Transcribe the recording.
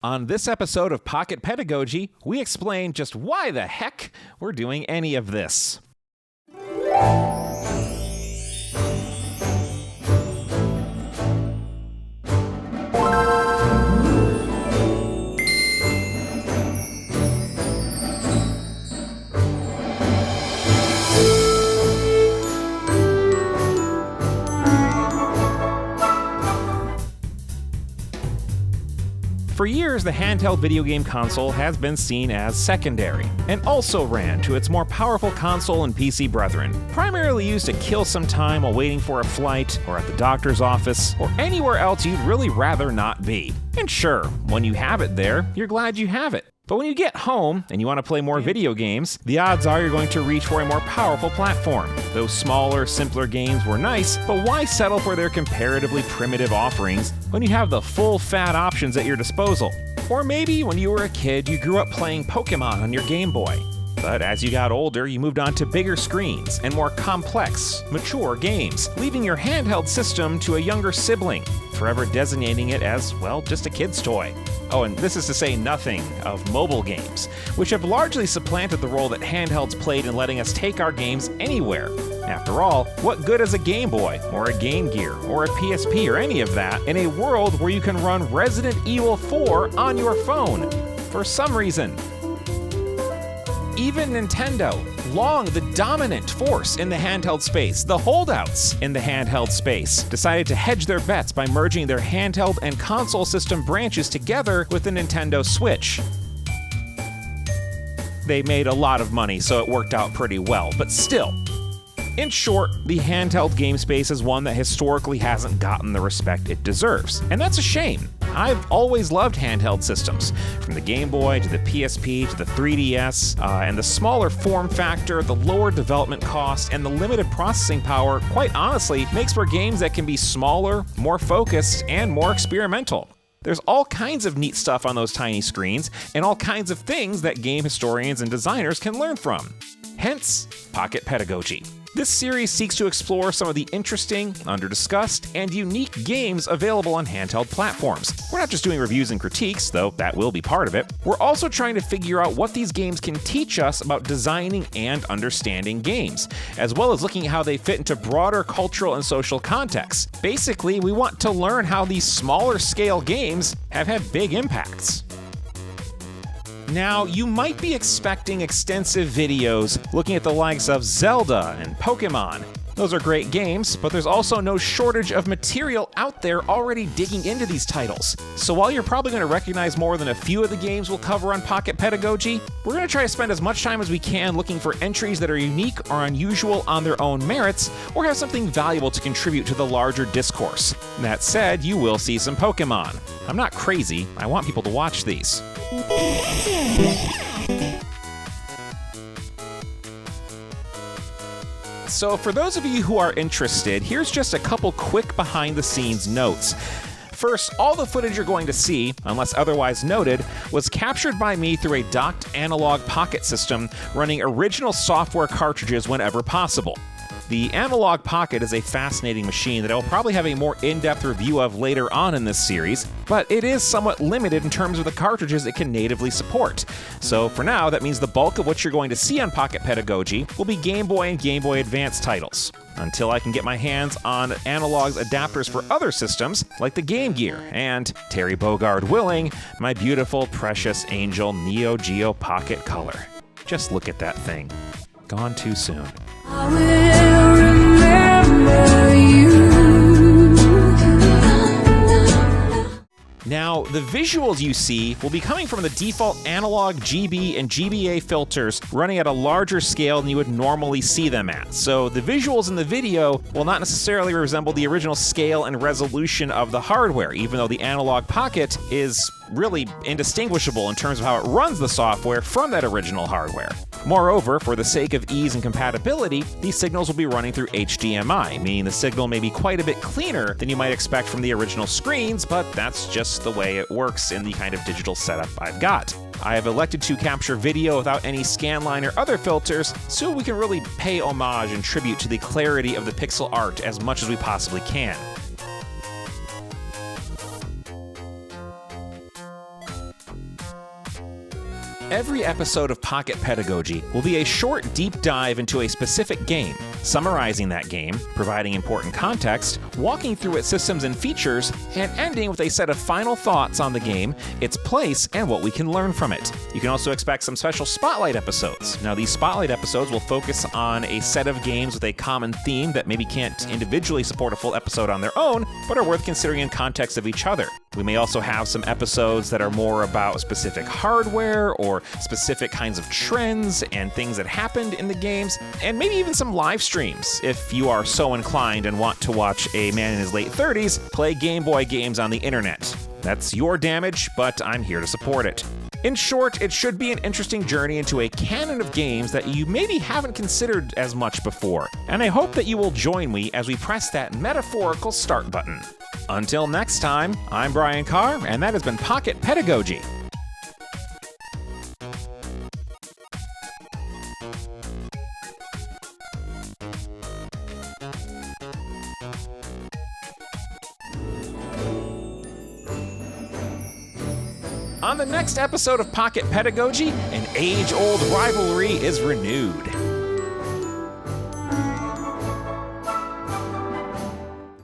On this episode of Pocket Pedagogy, we explain just why the heck we're doing any of this. For years, the handheld video game console has been seen as secondary, and also ran to its more powerful console and PC brethren, primarily used to kill some time while waiting for a flight, or at the doctor's office, or anywhere else you'd really rather not be. And sure, when you have it there, you're glad you have it. But when you get home and you want to play more video games, the odds are you're going to reach for a more powerful platform. Those smaller, simpler games were nice, but why settle for their comparatively primitive offerings when you have the full fat options at your disposal? Or maybe when you were a kid, you grew up playing Pokemon on your Game Boy. But as you got older, you moved on to bigger screens and more complex, mature games, leaving your handheld system to a younger sibling, forever designating it as, well, just a kid's toy. Oh, and this is to say nothing of mobile games, which have largely supplanted the role that handhelds played in letting us take our games anywhere. After all, what good is a Game Boy, or a Game Gear, or a PSP, or any of that in a world where you can run Resident Evil 4 on your phone? For some reason. Even Nintendo, long the dominant force in the handheld space, the holdouts in the handheld space, decided to hedge their bets by merging their handheld and console system branches together with the Nintendo Switch. They made a lot of money, so it worked out pretty well, but still. In short, the handheld game space is one that historically hasn't gotten the respect it deserves, and that's a shame. I've always loved handheld systems, from the Game Boy to the PSP to the 3DS, and the smaller form factor, the lower development cost, and the limited processing power, quite honestly, makes for games that can be smaller, more focused, and more experimental. There's all kinds of neat stuff on those tiny screens, and all kinds of things that game historians and designers can learn from. Hence, Pocket Pedagogy. This series seeks to explore some of the interesting, under-discussed, and unique games available on handheld platforms. We're not just doing reviews and critiques, though that will be part of it. We're also trying to figure out what these games can teach us about designing and understanding games, as well as looking at how they fit into broader cultural and social contexts. Basically, we want to learn how these smaller-scale games have had big impacts. Now, you might be expecting extensive videos looking at the likes of Zelda and Pokemon. Those are great games, but there's also no shortage of material out there already digging into these titles. So while you're probably going to recognize more than a few of the games we'll cover on Pocket Pedagogy, we're going to try to spend as much time as we can looking for entries that are unique or unusual on their own merits, or have something valuable to contribute to the larger discourse. That said, you will see some Pokemon. I'm not crazy, I want people to watch these. So for those of you who are interested, here's just a couple quick behind-the-scenes notes. First, all the footage you're going to see, unless otherwise noted, was captured by me through a docked analog pocket system running original software cartridges whenever possible. The Analog Pocket is a fascinating machine that I will probably have a more in-depth review of later on in this series, but it is somewhat limited in terms of the cartridges it can natively support. So for now, that means the bulk of what you're going to see on Pocket Pedagogy will be Game Boy and Game Boy Advance titles, until I can get my hands on Analog's adapters for other systems, like the Game Gear, and, Terry Bogard willing, my beautiful, precious Angel Neo Geo Pocket Color. Just look at that thing. Gone too soon. I will remember you. Now, the visuals you see will be coming from the default analog GB and GBA filters running at a larger scale than you would normally see them at. So the visuals in the video will not necessarily resemble the original scale and resolution of the hardware, even though the Analog Pocket is really indistinguishable in terms of how it runs the software from that original hardware. Moreover, for the sake of ease and compatibility, these signals will be running through HDMI, meaning the signal may be quite a bit cleaner than you might expect from the original screens, but that's just the way it works in the kind of digital setup I've got. I have elected to capture video without any scanline or other filters, so we can really pay homage and tribute to the clarity of the pixel art as much as we possibly can. Every episode of Pocket Pedagogy will be a short, deep dive into a specific game, summarizing that game, providing important context, walking through its systems and features, and ending with a set of final thoughts on the game, its place, and what we can learn from it. You can also expect some special spotlight episodes. Now, these spotlight episodes will focus on a set of games with a common theme that maybe can't individually support a full episode on their own, but are worth considering in context of each other. We may also have some episodes that are more about specific hardware or specific kinds of trends and things that happened in the games, and maybe even some live streams if you are so inclined and want to watch a man in his late 30s play Game Boy games on the internet. That's your damage, but I'm here to support it. In short, it should be an interesting journey into a canon of games that you maybe haven't considered as much before, and I hope that you will join me as we press that metaphorical start button. Until next time, I'm Brian Carr, and that has been Pocket Pedagogy. On the next episode of Pocket Pedagogy, an age-old rivalry is renewed.